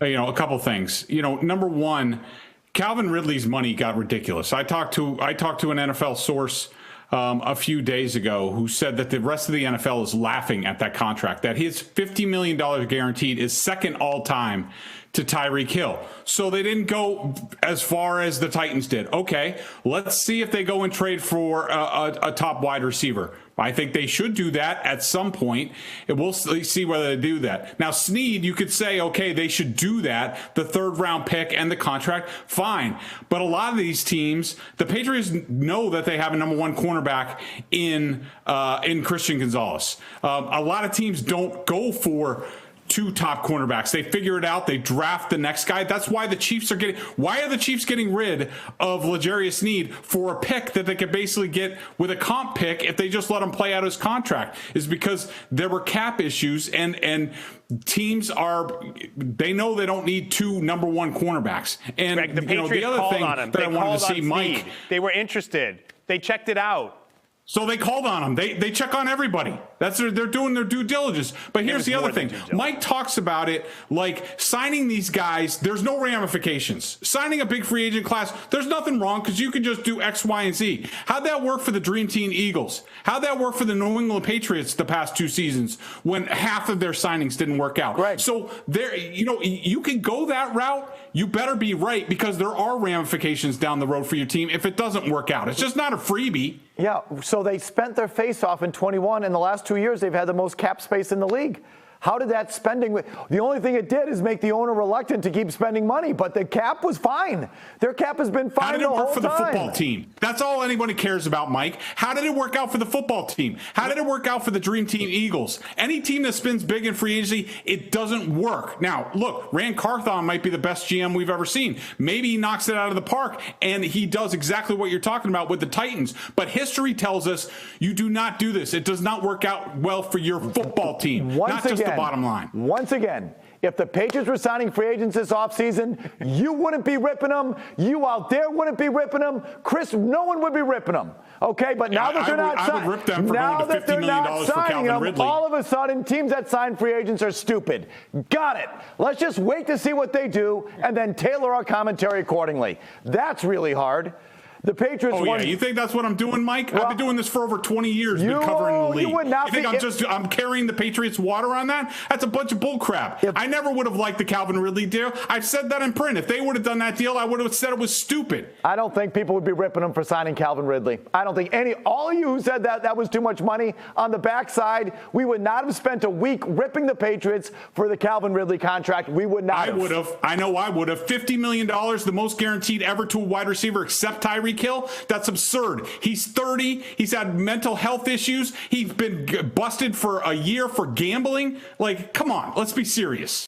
A couple things. Number one, Calvin Ridley's money got ridiculous. I talked to an NFL source a few days ago who said that the rest of the NFL is laughing at that contract, that his $50 million guaranteed is second all time to Tyreek Hill. So they didn't go as far as the Titans did. Okay, let's see if they go and trade for a top wide receiver. I think they should do that at some point, and we'll see whether they do that. Now, Snead, you could say, okay, they should do that, the third-round pick and the contract, fine. But a lot of these teams, the Patriots know that they have a number one cornerback in Christian Gonzalez. A lot of teams don't go for two top cornerbacks. They figure it out. They draft the next guy. That's why the Chiefs are getting rid of L'Jarius Sneed for a pick that they could basically get with a comp pick if they just let him play out his contract, is because there were cap issues and teams they know they don't need two number one cornerbacks. And Greg, the Patriots other thing that I wanted to see, Mike, they were interested. They checked it out. So they called on him. They check on everybody. They're doing their due diligence. But here's the other thing. Mike talks about it like signing these guys, there's no ramifications. Signing a big free agent class, there's nothing wrong because you can just do X, Y, and Z. How'd that work for the Dream Team Eagles? How'd that work for the New England Patriots the past two seasons when half of their signings didn't work out? Right. So there, you can go that route. You better be right, because there are ramifications down the road for your team if it doesn't work out. It's just not a freebie. Yeah, so they spent their face off in 21. In the last 2 years, they've had the most cap space in the league. How did that spending? The only thing it did is make the owner reluctant to keep spending money, but the cap was fine. Their cap has been fine the whole time. How did it work for the football team? That's all anybody cares about, Mike. How did it work out for the football team? How did it work out for the Dream Team Eagles? Any team that spends big in free agency, it doesn't work. Now, look, Rand Carthon might be the best GM we've ever seen. Maybe he knocks it out of the park, and he does exactly what you're talking about with the Titans. But history tells us you do not do this. It does not work out well for your football team, not just the bottom line. Once again, if the Patriots were signing free agents this offseason, you wouldn't be ripping them. You out there wouldn't be ripping them. Chris, no one would be ripping them. Okay, but now that they're not signing, I would rip them for now going to that they're $50 million not for signing Calvin them, Ridley. all of a sudden, teams that sign free agents are stupid. Got it. Let's just wait to see what they do and then tailor our commentary accordingly. That's really hard. The Patriots won. You think that's what I'm doing, Mike? I've been doing this for over 20 years, been covering the league. You would not think I'm carrying the Patriots water on that? That's a bunch of bull crap. I never would have liked the Calvin Ridley deal. I've said that in print. If they would have done that deal, I would have said it was stupid. I don't think people would be ripping them for signing Calvin Ridley. I don't think all of you who said that was too much money on the backside, we would not have spent a week ripping the Patriots for the Calvin Ridley contract. We would not have. I would have. I know I would have. $50 million, the most guaranteed ever to a wide receiver except Tyreek Hill. That's absurd. He's 30. He's had mental health issues. He's been busted for a year for gambling. Like, come on, let's be serious.